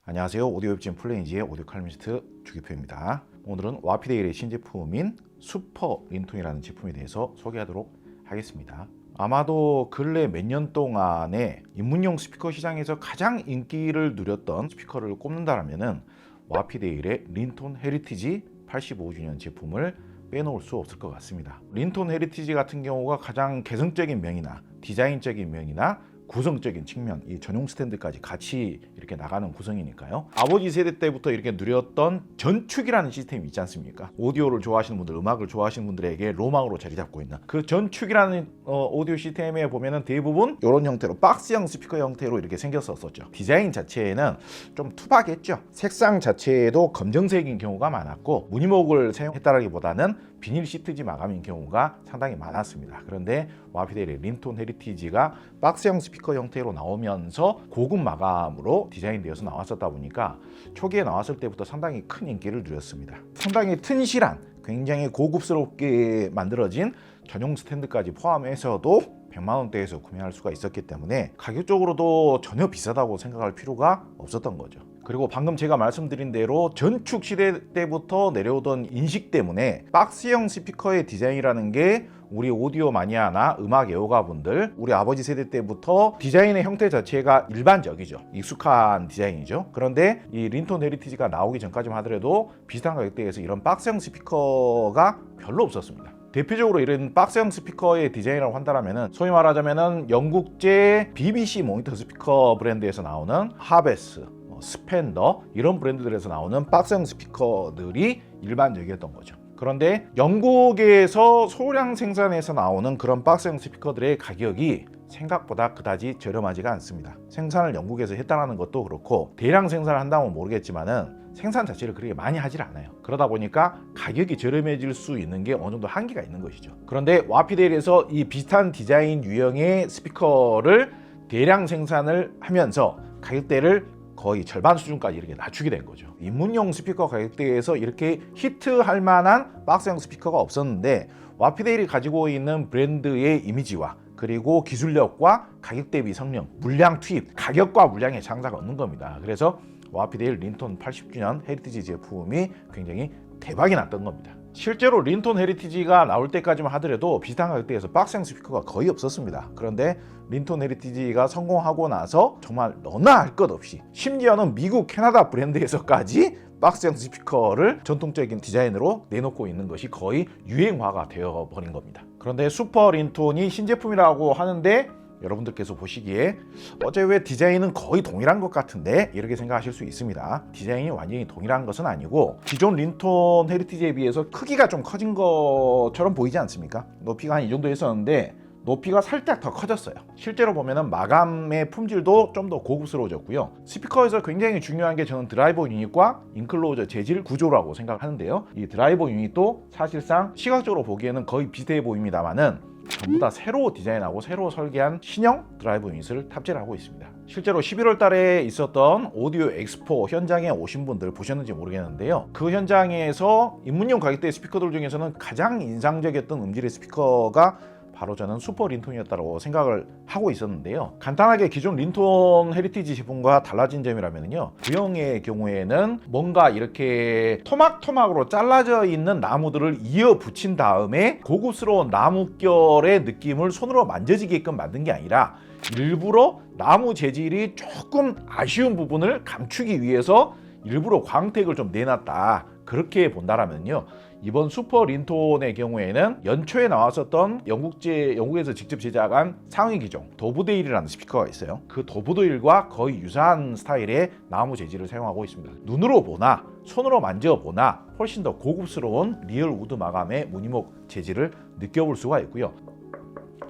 안녕하세요. 오디오 웹진 플레인지의 오디오 칼럼니스트 주기표입니다. 오늘은 와피데일의 신제품인 슈퍼 린톤이라는 제품에 대해서 소개하도록 하겠습니다. 아마도 근래 몇 년 동안에 입문용 스피커 시장에서 가장 인기를 누렸던 스피커를 꼽는다면 와피데일의 린톤 헤리티지 85주년 제품을 빼놓을 수 없을 것 같습니다. 린톤 헤리티지 같은 경우가 가장 개성적인 면이나 디자인적인 면이나 구성적인 측면, 이 전용 스탠드까지 같이 이렇게 나가는 구성이니까요. 아버지 세대 때부터 이렇게 누렸던 전축이라는 시스템이 있지 않습니까? 오디오를 좋아하시는 분들, 음악을 좋아하시는 분들에게 로망으로 자리 잡고 있는 그 전축이라는 오디오 시스템에 보면은 대부분 이런 형태로 박스형 스피커 형태로 이렇게 생겼었죠. 디자인 자체에는 좀 투박했죠. 색상 자체에도 검정색인 경우가 많았고 무늬목을 사용했다라기보다는 비닐 시트지 마감인 경우가 상당히 많았습니다. 그런데 와피데일의 린톤 헤리티지가 박스형 스피커 형태로 나오면서 고급 마감으로 디자인되어서 나왔었다 보니까 초기에 나왔을 때부터 상당히 큰 인기를 누렸습니다. 상당히 튼실한, 굉장히 고급스럽게 만들어진 전용 스탠드까지 포함해서도 100만 원대에서 구매할 수가 있었기 때문에 가격적으로도 전혀 비싸다고 생각할 필요가 없었던 거죠. 그리고 방금 제가 말씀드린 대로 전축 시대 때부터 내려오던 인식 때문에 박스형 스피커의 디자인이라는 게 우리 오디오 마니아나 음악 애호가분들, 우리 아버지 세대 때부터 디자인의 형태 자체가 일반적이죠. 익숙한 디자인이죠. 그런데 이 린톤 헤리티지가 나오기 전까지만 하더라도 비슷한 가격대에서 이런 박스형 스피커가 별로 없었습니다. 대표적으로 이런 박스형 스피커의 디자인이라고 한다면 소위 말하자면 영국제 BBC 모니터 스피커 브랜드에서 나오는 하베스, 스펜더 이런 브랜드들에서 나오는 박스형 스피커들이 일반적이었던 거죠. 그런데 영국에서 소량 생산해서 나오는 그런 박스형 스피커들의 가격이 생각보다 그다지 저렴하지가 않습니다. 생산을 영국에서 했다는 것도 그렇고 대량 생산을 한다면 모르겠지만은 생산 자체를 그렇게 많이 하질 않아요. 그러다 보니까 가격이 저렴해질 수 있는 게 어느 정도 한계가 있는 것이죠. 그런데 와피데일에서 이 비슷한 디자인 유형의 스피커를 대량 생산을 하면서 가격대를 거의 절반 수준까지 이렇게 낮추게 된 거죠. 입문용 스피커 가격대에서 이렇게 히트할 만한 박스형 스피커가 없었는데 와피데일이 가지고 있는 브랜드의 이미지와 그리고 기술력과 가격 대비 성능, 물량 투입, 가격과 물량의 장사가 없는 겁니다. 그래서 와피데일 린톤 80주년 헤리티지 제품이 굉장히 대박이 났던 겁니다. 실제로 린톤 헤리티지가 나올 때까지만 하더라도 비슷한 가격대에서 박스형 스피커가 거의 없었습니다. 그런데 린톤 헤리티지가 성공하고 나서 정말 너나 할 것 없이 심지어는 미국, 캐나다 브랜드에서까지 박스형 스피커를 전통적인 디자인으로 내놓고 있는 것이 거의 유행화가 되어버린 겁니다. 그런데 슈퍼 린톤이 신제품이라고 하는데 여러분들께서 보시기에 어제 왜 디자인은 거의 동일한 것 같은데 이렇게 생각하실 수 있습니다. 디자인이 완전히 동일한 것은 아니고 기존 린톤 헤리티지에 비해서 크기가 좀 커진 것처럼 보이지 않습니까? 높이가 한 이 정도 했었는데 높이가 살짝 더 커졌어요. 실제로 보면은 마감의 품질도 좀 더 고급스러워졌고요. 스피커에서 굉장히 중요한 게 저는 드라이버 유닛과 인클로저 재질 구조라고 생각하는데요. 이 드라이버 유닛도 사실상 시각적으로 보기에는 거의 비슷해 보입니다만은 전부 다 새로 디자인하고 새로 설계한 신형 드라이브 유닛을 탑재를 하고 있습니다. 실제로 11월 달에 있었던 오디오 엑스포 현장에 오신 분들 보셨는지 모르겠는데요. 그 현장에서 입문용 가격대 스피커들 중에서는 가장 인상적이었던 음질의 스피커가 바로 저는 슈퍼 린톤이었다고 생각을 하고 있었는데요. 간단하게 기존 린톤 헤리티지 제품과 달라진 점이라면요. 구형의 경우에는 뭔가 이렇게 토막토막으로 잘라져 있는 나무들을 이어 붙인 다음에 고급스러운 나무결의 느낌을 손으로 만져지게끔 만든 게 아니라 일부러 나무 재질이 조금 아쉬운 부분을 감추기 위해서 일부러 광택을 좀 내놨다. 그렇게 본다라면요. 이번 슈퍼 린톤의 경우에는 연초에 나왔었던 영국에서 직접 제작한 상위 기종 도브데일이라는 스피커가 있어요. 그 도브데일과 거의 유사한 스타일의 나무 재질을 사용하고 있습니다. 눈으로 보나 손으로 만져보나 훨씬 더 고급스러운 리얼 우드 마감의 무늬목 재질을 느껴볼 수가 있고요.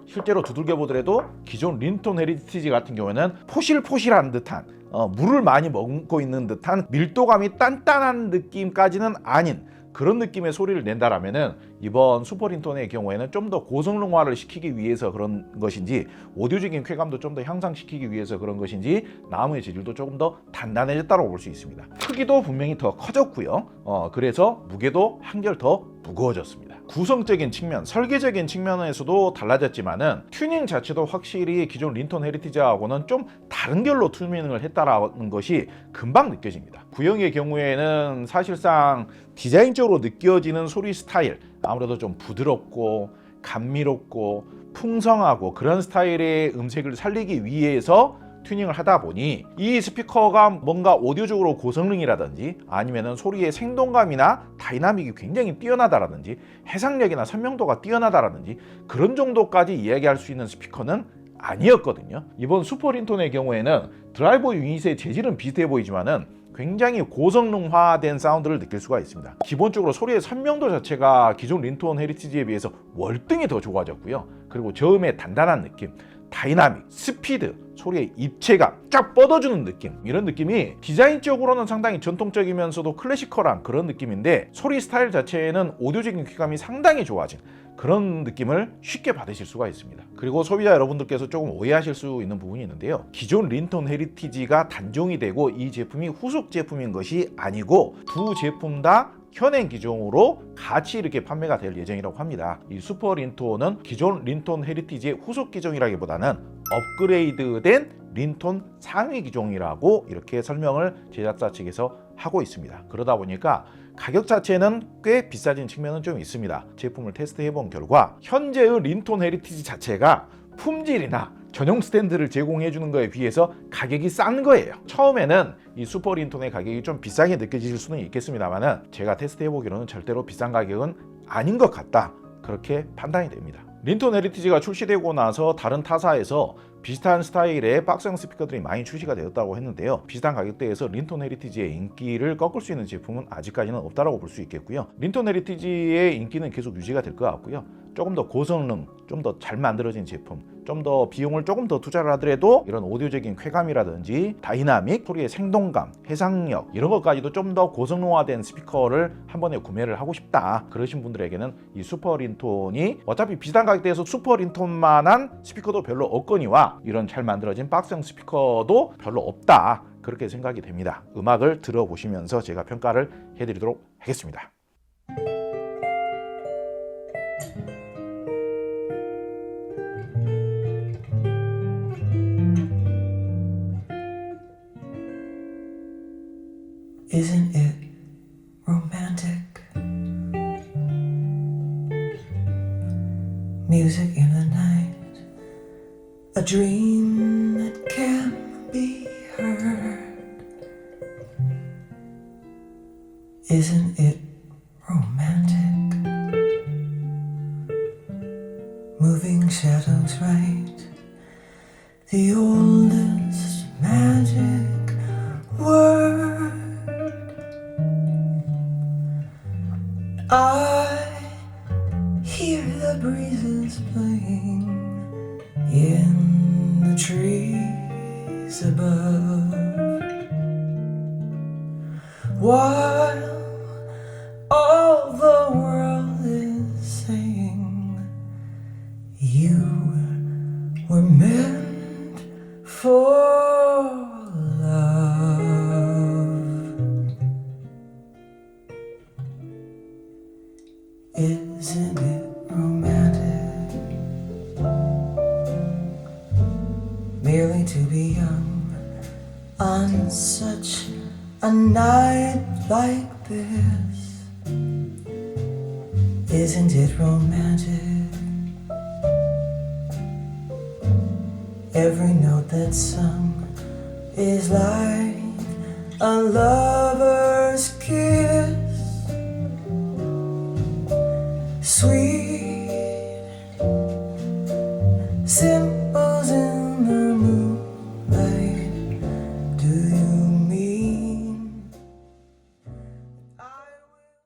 실제로 두들겨 보더라도 기존 린톤 헤리티지 같은 경우에는 포실포실한 듯한 물을 많이 먹고 있는 듯한 밀도감이 단단한 느낌까지는 아닌 그런 느낌의 소리를 낸다라면은 이번 슈퍼 린톤의 경우에는 좀 더 고성능화를 시키기 위해서 그런 것인지 오디오적인 쾌감도 좀 더 향상시키기 위해서 그런 것인지 나무의 재질도 조금 더 단단해졌다고 볼 수 있습니다. 크기도 분명히 더 커졌고요. 그래서 무게도 한결 더 무거워졌습니다. 구성적인 측면, 설계적인 측면에서도 달라졌지만은 튜닝 자체도 확실히 기존 린톤 헤리티지하고는 좀 다른 결로 튜닝을 했다라는 것이 금방 느껴집니다. 구형의 경우에는 사실상 디자인적으로 느껴지는 소리 스타일, 아무래도 좀 부드럽고 감미롭고 풍성하고 그런 스타일의 음색을 살리기 위해서 튜닝을 하다 보니 이 스피커가 뭔가 오디오적으로 고성능이라든지 아니면은 소리의 생동감이나 다이나믹이 굉장히 뛰어나다라든지 해상력이나 선명도가 뛰어나다라든지 그런 정도까지 이야기할 수 있는 스피커는 아니었거든요. 이번 슈퍼 린톤의 경우에는 드라이버 유닛의 재질은 비슷해 보이지만은 굉장히 고성능화된 사운드를 느낄 수가 있습니다. 기본적으로 소리의 선명도 자체가 기존 린톤 헤리티지에 비해서 월등히 더 좋아졌고요. 그리고 저음의 단단한 느낌, 다이나믹, 스피드, 소리의 입체감, 쫙 뻗어주는 느낌, 이런 느낌이 디자인적으로는 상당히 전통적이면서도 클래시컬한 그런 느낌인데 소리 스타일 자체에는 오디오적인 쾌감이 상당히 좋아진 그런 느낌을 쉽게 받으실 수가 있습니다. 그리고 소비자 여러분들께서 조금 오해하실 수 있는 부분이 있는데요. 기존 린톤 헤리티지가 단종이 되고 이 제품이 후속 제품인 것이 아니고 두 제품 다 현행 기종으로 같이 이렇게 판매가 될 예정이라고 합니다. 이 슈퍼 린톤은 기존 린톤 헤리티지의 후속 기종이라기보다는 업그레이드된 린톤 상위 기종이라고 이렇게 설명을 제작사 측에서 하고 있습니다. 그러다 보니까 가격 자체는 꽤 비싸진 측면은 좀 있습니다. 제품을 테스트해 본 결과 현재의 린톤 헤리티지 자체가 품질이나 전용 스탠드를 제공해 주는 거에 비해서 가격이 싼 거예요. 처음에는 이 슈퍼 린톤의 가격이 좀 비싸게 느껴질 수는 있겠습니다만 제가 테스트해 보기로는 절대로 비싼 가격은 아닌 것 같다, 그렇게 판단이 됩니다. 린톤 헤리티지가 출시되고 나서 다른 타사에서 비슷한 스타일의 박스형 스피커들이 많이 출시가 되었다고 했는데요. 비슷한 가격대에서 린톤 헤리티지의 인기를 꺾을 수 있는 제품은 아직까지는 없다고 볼 수 있겠고요. 린톤 헤리티지의 인기는 계속 유지가 될 것 같고요. 조금 더 고성능, 좀 더 잘 만들어진 제품, 좀 더 비용을 조금 더 투자를 하더라도 이런 오디오적인 쾌감이라든지 다이나믹, 소리의 생동감, 해상력 이런 것까지도 좀 더 고성능화된 스피커를 한 번에 구매를 하고 싶다, 그러신 분들에게는 이 슈퍼 린톤이 어차피 비슷한 가격대에서 슈퍼 린톤만한 스피커도 별로 없거니와 이런 잘 만들어진 박스형 스피커도 별로 없다, 그렇게 생각이 됩니다. 음악을 들어보시면서 제가 평가를 해드리도록 하겠습니다. Isn't it romantic? Music in the night, a dream that can't be heard. Isn't it romantic? Moving shadows right, the oldest magic word. I hear the breezes playing in the trees above, while all the world is saying you were meant for love. Isn't it romantic? Merely to be young on such a night like this. Isn't it romantic? Every note that's sung is like a lover's kiss. Sweet symbols in the moonlight. Do you mean I will?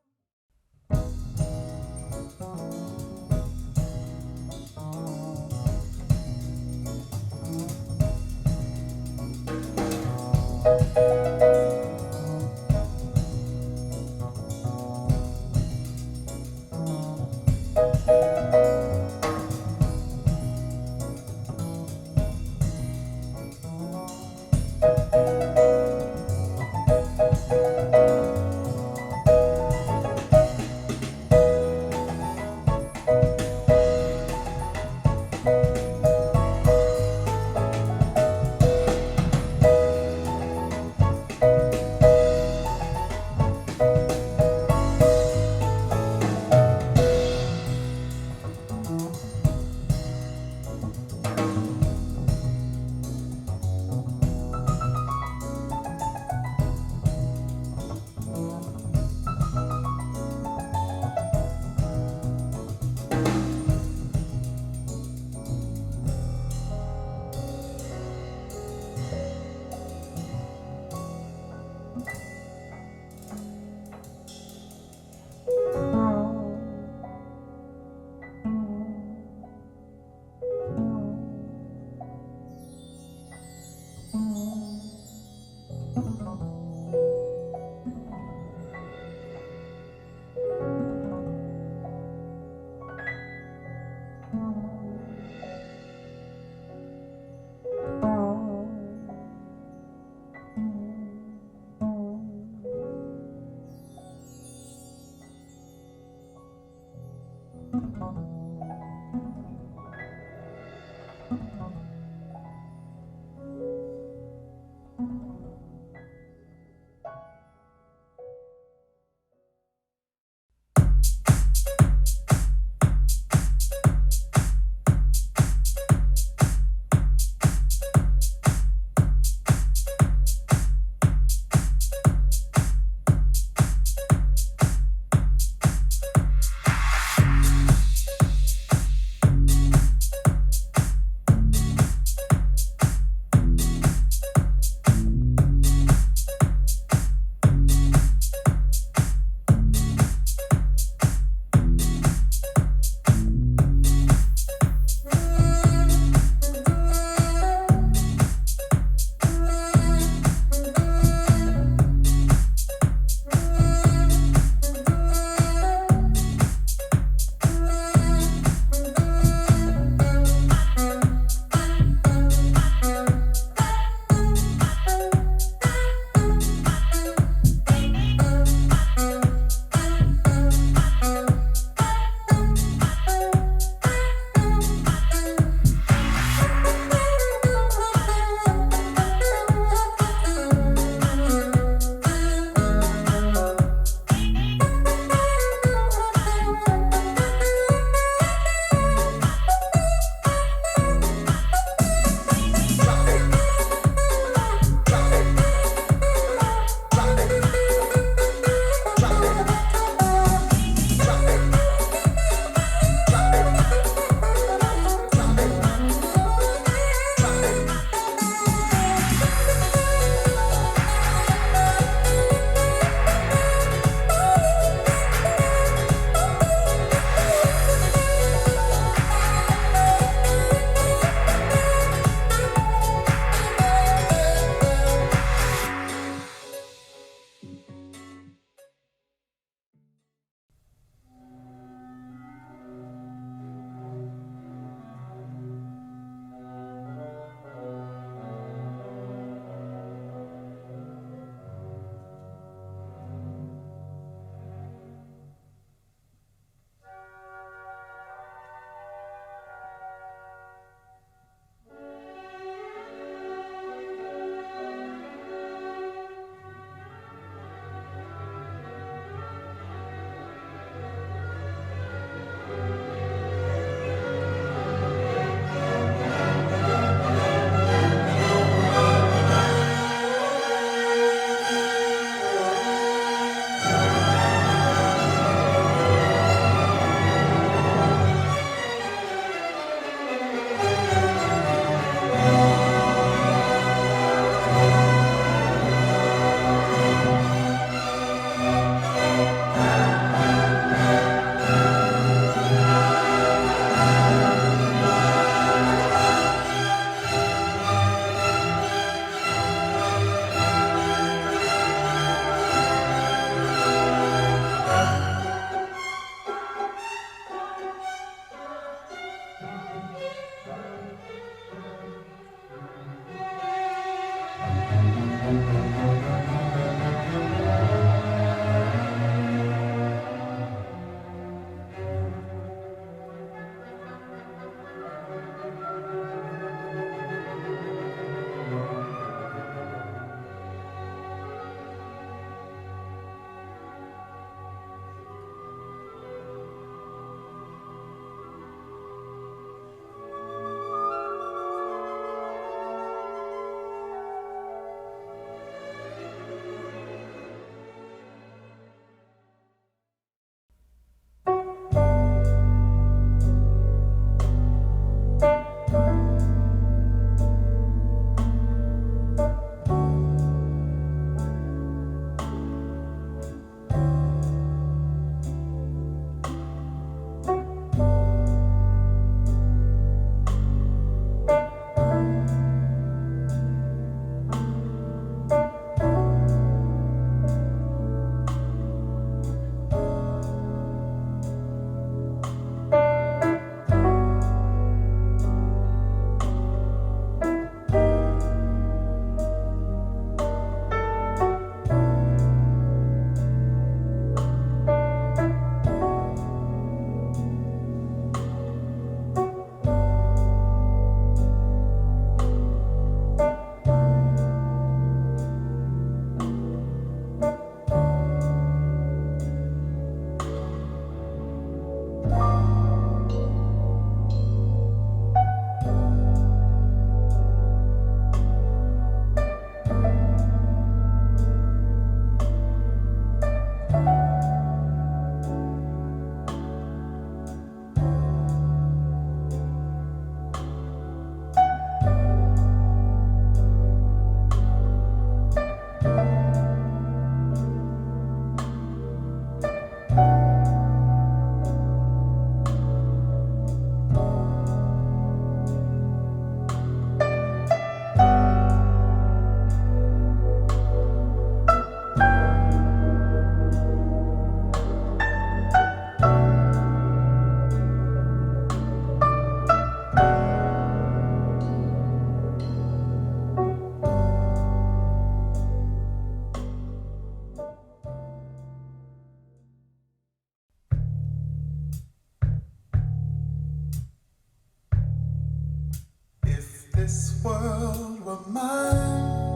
world were mine,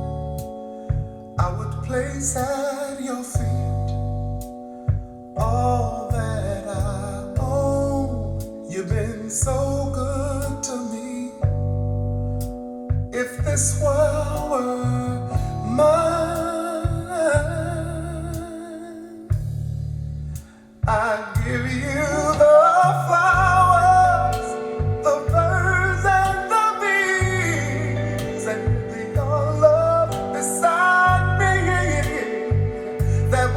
I would place at your feet all that I own. You've been so good to me. If this world were mine, I'd give you the flowers, the birds and the bees, and your love beside me. That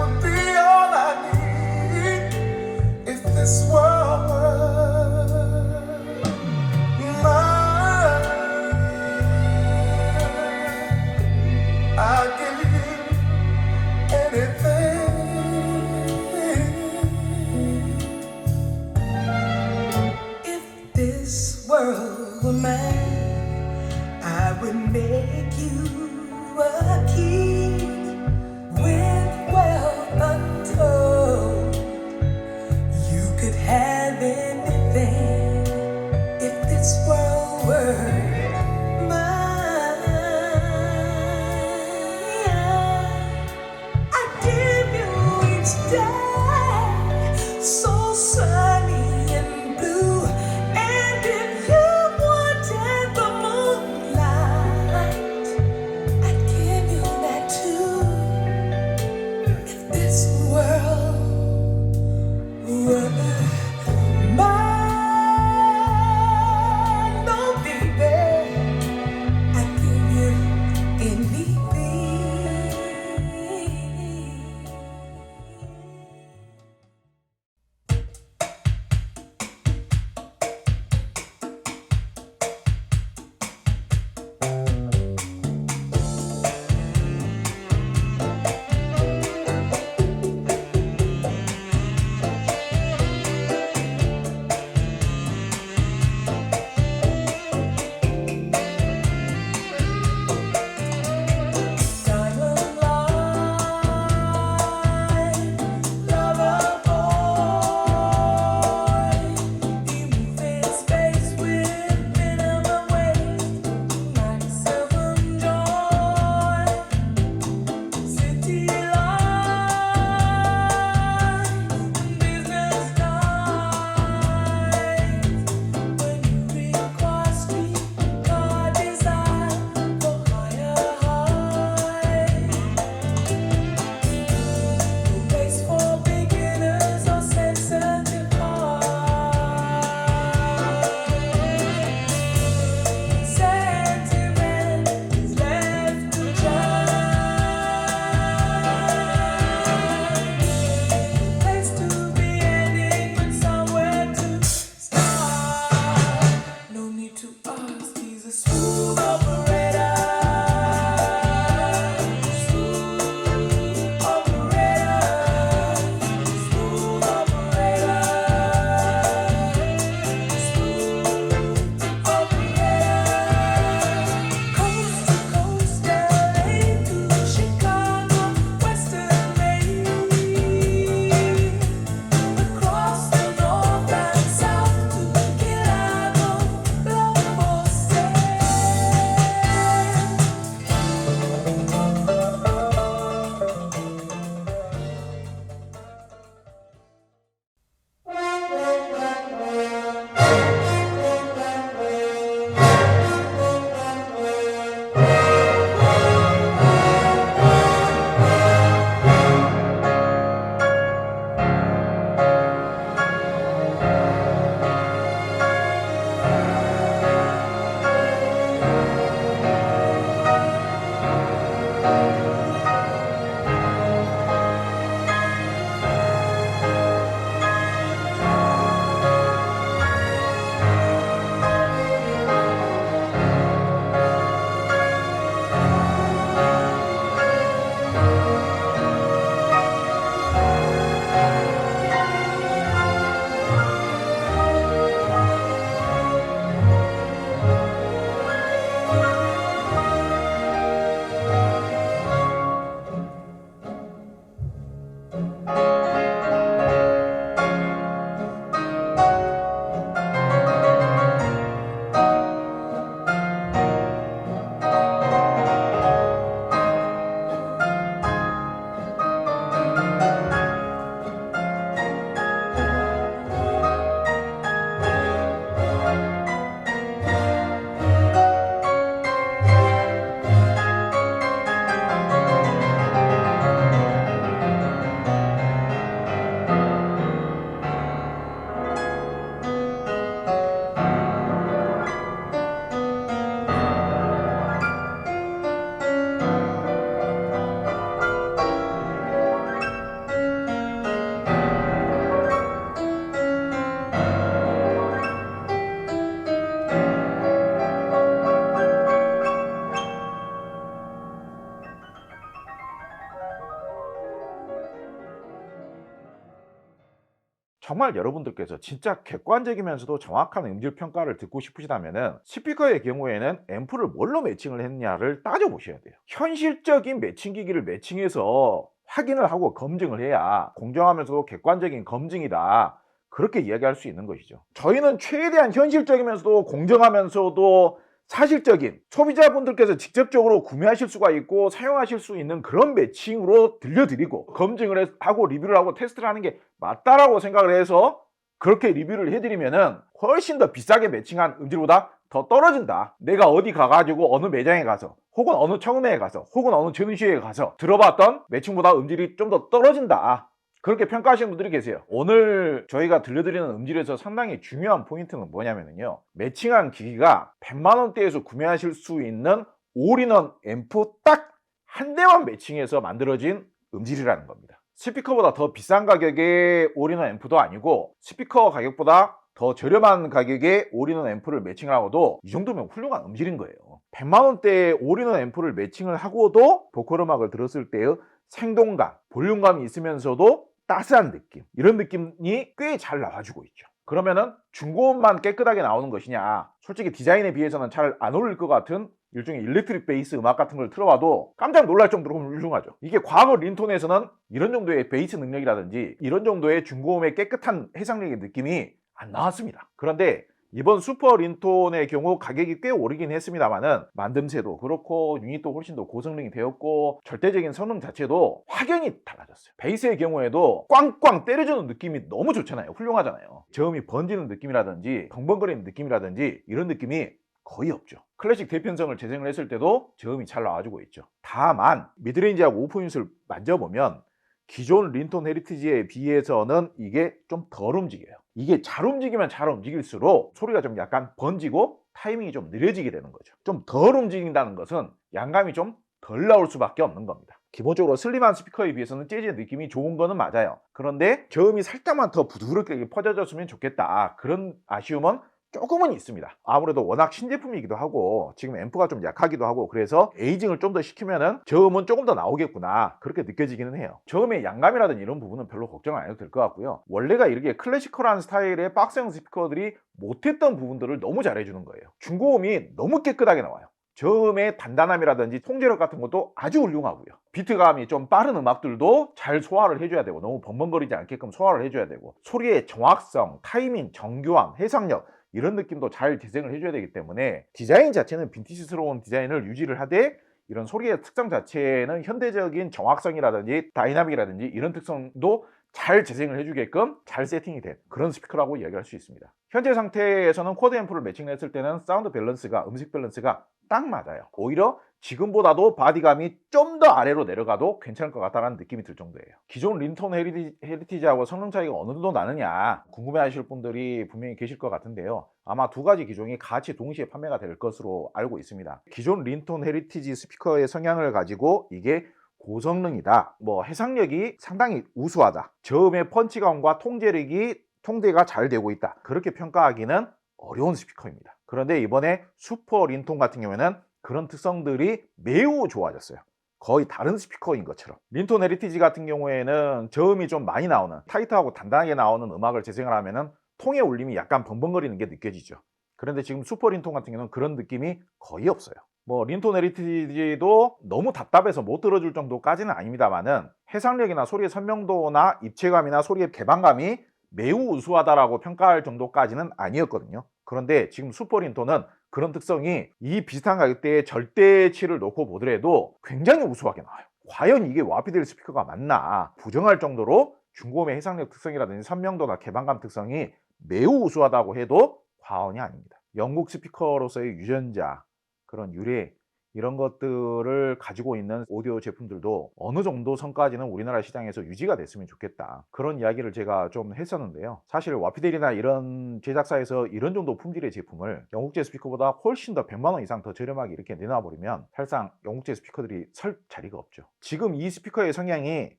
정말 여러분들께서 진짜 객관적이면서도 정확한 음질 평가를 듣고 싶으시다면은 스피커의 경우에는 앰프를 뭘로 매칭을 했냐를 따져보셔야 돼요. 현실적인 매칭 기기를 매칭해서 확인을 하고 검증을 해야 공정하면서도 객관적인 검증이다, 그렇게 이야기할 수 있는 것이죠. 저희는 최대한 현실적이면서도 공정하면서도 사실적인, 소비자분들께서 직접적으로 구매하실 수가 있고 사용하실 수 있는 그런 매칭으로 들려드리고 검증을 하고 리뷰를 하고 테스트를 하는 게 맞다라고 생각을 해서 그렇게 리뷰를 해드리면은 훨씬 더 비싸게 매칭한 음질보다 더 떨어진다. 내가 어디 가가지고 어느 매장에 가서 혹은 어느 청음회에 가서 혹은 어느 전시회에 가서 들어봤던 매칭보다 음질이 좀 더 떨어진다, 그렇게 평가하시는 분들이 계세요. 오늘 저희가 들려드리는 음질에서 상당히 중요한 포인트는 뭐냐면요, 매칭한 기기가 100만원대에서 구매하실 수 있는 올인원 앰프 딱 한 대만 매칭해서 만들어진 음질이라는 겁니다. 스피커보다 더 비싼 가격의 올인원 앰프도 아니고 스피커 가격보다 더 저렴한 가격에 올인원 앰프를 매칭을 하고도 이 정도면 훌륭한 음질인 거예요. 100만원대의 올인원 앰프를 매칭을 하고도 보컬 음악을 들었을 때의 생동감, 볼륨감이 있으면서도 따스한 느낌, 이런 느낌이 꽤 잘 나와주고 있죠. 그러면은 중고음만 깨끗하게 나오는 것이냐, 솔직히 디자인에 비해서는 잘 안 어울릴 것 같은 일종의 일렉트릭 베이스 음악 같은 걸 틀어봐도 깜짝 놀랄 정도로 훌륭하죠. 이게 과거 린톤에서는 이런 정도의 베이스 능력이라든지 이런 정도의 중고음의 깨끗한 해상력의 느낌이 안 나왔습니다. 그런데 이번 슈퍼 린톤의 경우 가격이 꽤 오르긴 했습니다만은 만듦새도 그렇고 유닛도 훨씬 더 고성능이 되었고 절대적인 성능 자체도 확연히 달라졌어요. 베이스의 경우에도 꽝꽝 때려주는 느낌이 너무 좋잖아요. 훌륭하잖아요. 저음이 번지는 느낌이라든지 벙벙거리는 느낌이라든지 이런 느낌이 거의 없죠. 클래식 대편성을 재생을 했을 때도 저음이 잘 나와주고 있죠. 다만 미드레인지하고 오프유닛을 만져보면 기존 린톤 헤리티지에 비해서는 이게 좀 덜 움직여요. 이게 잘 움직이면 잘 움직일수록 소리가 좀 약간 번지고 타이밍이 좀 느려지게 되는 거죠. 좀 덜 움직인다는 것은 양감이 좀 덜 나올 수밖에 없는 겁니다. 기본적으로 슬림한 스피커에 비해서는 재즈의 느낌이 좋은 거는 맞아요. 그런데 저음이 살짝만 더 부드럽게 퍼져졌으면 좋겠다, 그런 아쉬움은 조금은 있습니다. 아무래도 워낙 신제품이기도 하고 지금 앰프가 좀 약하기도 하고 그래서 에이징을 좀 더 시키면은 저음은 조금 더 나오겠구나, 그렇게 느껴지기는 해요. 저음의 양감이라든지 이런 부분은 별로 걱정 안 해도 될 것 같고요. 원래가 이렇게 클래시컬한 스타일의 박스형 스피커들이 못했던 부분들을 너무 잘해주는 거예요. 중고음이 너무 깨끗하게 나와요. 저음의 단단함이라든지 통제력 같은 것도 아주 훌륭하고요. 비트감이 좀 빠른 음악들도 잘 소화를 해줘야 되고 너무 벙벙거리지 않게끔 소화를 해줘야 되고 소리의 정확성, 타이밍, 정교함, 해상력 이런 느낌도 잘 재생을 해줘야 되기 때문에 디자인 자체는 빈티지스러운 디자인을 유지를 하되 이런 소리의 특성 자체는 현대적인 정확성이라든지 다이나믹이라든지 이런 특성도 잘 재생을 해주게끔 잘 세팅이 된 그런 스피커라고 이야기할 수 있습니다. 현재 상태에서는 쿼드 앰프를 매칭했을 때는 사운드 밸런스가, 음색 밸런스가 딱 맞아요. 오히려 지금보다도 바디감이 좀 더 아래로 내려가도 괜찮을 것 같다는 느낌이 들 정도예요. 기존 린톤 헤리티지하고 성능 차이가 어느 정도 나느냐 궁금해 하실 분들이 분명히 계실 것 같은데요. 아마 두 가지 기종이 같이 동시에 판매가 될 것으로 알고 있습니다. 기존 린톤 헤리티지 스피커의 성향을 가지고 이게 고성능이다, 뭐 해상력이 상당히 우수하다, 저음의 펀치감과 통제가 잘 되고 있다, 그렇게 평가하기는 어려운 스피커입니다. 그런데 이번에 슈퍼 린톤 같은 경우에는 그런 특성들이 매우 좋아졌어요. 거의 다른 스피커인 것처럼. 린톤 헤리티지 같은 경우에는 저음이 좀 많이 나오는, 타이트하고 단단하게 나오는 음악을 재생을 하면은 통의 울림이 약간 벙벙거리는 게 느껴지죠. 그런데 지금 슈퍼 린톤 같은 경우는 그런 느낌이 거의 없어요. 뭐 린톤 헤리티지도 너무 답답해서 못 들어줄 정도까지는 아닙니다만은 해상력이나 소리의 선명도나 입체감이나 소리의 개방감이 매우 우수하다라고 평가할 정도까지는 아니었거든요. 그런데 지금 슈퍼 린톤은 그런 특성이 이 비슷한 가격대의 절대치를 놓고 보더라도 굉장히 우수하게 나와요. 과연 이게 와피델 스피커가 맞나 부정할 정도로 중고음의 해상력 특성이라든지 선명도나 개방감 특성이 매우 우수하다고 해도 과언이 아닙니다. 영국 스피커로서의 유전자, 그런 유래, 이런 것들을 가지고 있는 오디오 제품들도 어느 정도 선까지는 우리나라 시장에서 유지가 됐으면 좋겠다, 그런 이야기를 제가 좀 했었는데요. 사실 와피델이나 이런 제작사에서 이런 정도 품질의 제품을 영국제 스피커보다 훨씬 더 100만원 이상 더 저렴하게 이렇게 내놔버리면 사실상 영국제 스피커들이 설 자리가 없죠. 지금 이 스피커의 성향이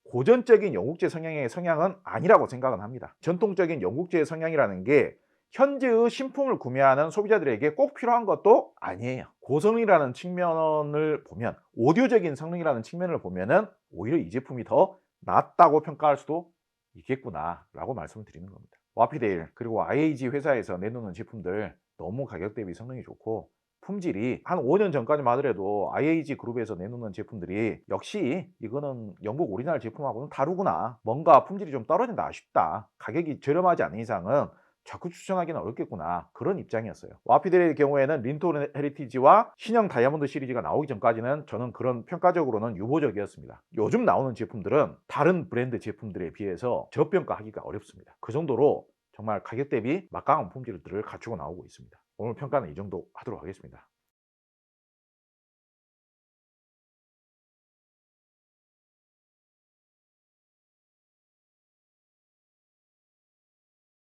고전적인 영국제 성향은 아니라고 생각은 합니다. 전통적인 영국제 성향이라는 게 현재의 신품을 구매하는 소비자들에게 꼭 필요한 것도 아니에요. 고성능이라는 측면을 보면, 오디오적인 성능이라는 측면을 보면은 오히려 이 제품이 더 낫다고 평가할 수도 있겠구나 라고 말씀을 드리는 겁니다. 와피데일 그리고 IAG 회사에서 내놓는 제품들 너무 가격 대비 성능이 좋고 품질이 한 5년 전까지만 하더라도 IAG 그룹에서 내놓는 제품들이 역시 이거는 영국 오리지널 제품하고는 다르구나, 뭔가 품질이 좀 떨어진다, 아쉽다, 가격이 저렴하지 않은 이상은 자꾸 추천하기는 어렵겠구나, 그런 입장이었어요. 와피델의 경우에는 린톨 헤리티지와 신형 다이아몬드 시리즈가 나오기 전까지는 저는 그런 평가적으로는 유보적이었습니다. 요즘 나오는 제품들은 다른 브랜드 제품들에 비해서 저평가하기가 어렵습니다. 그 정도로 정말 가격 대비 막강한 품질들을 갖추고 나오고 있습니다. 오늘 평가는 이 정도 하도록 하겠습니다.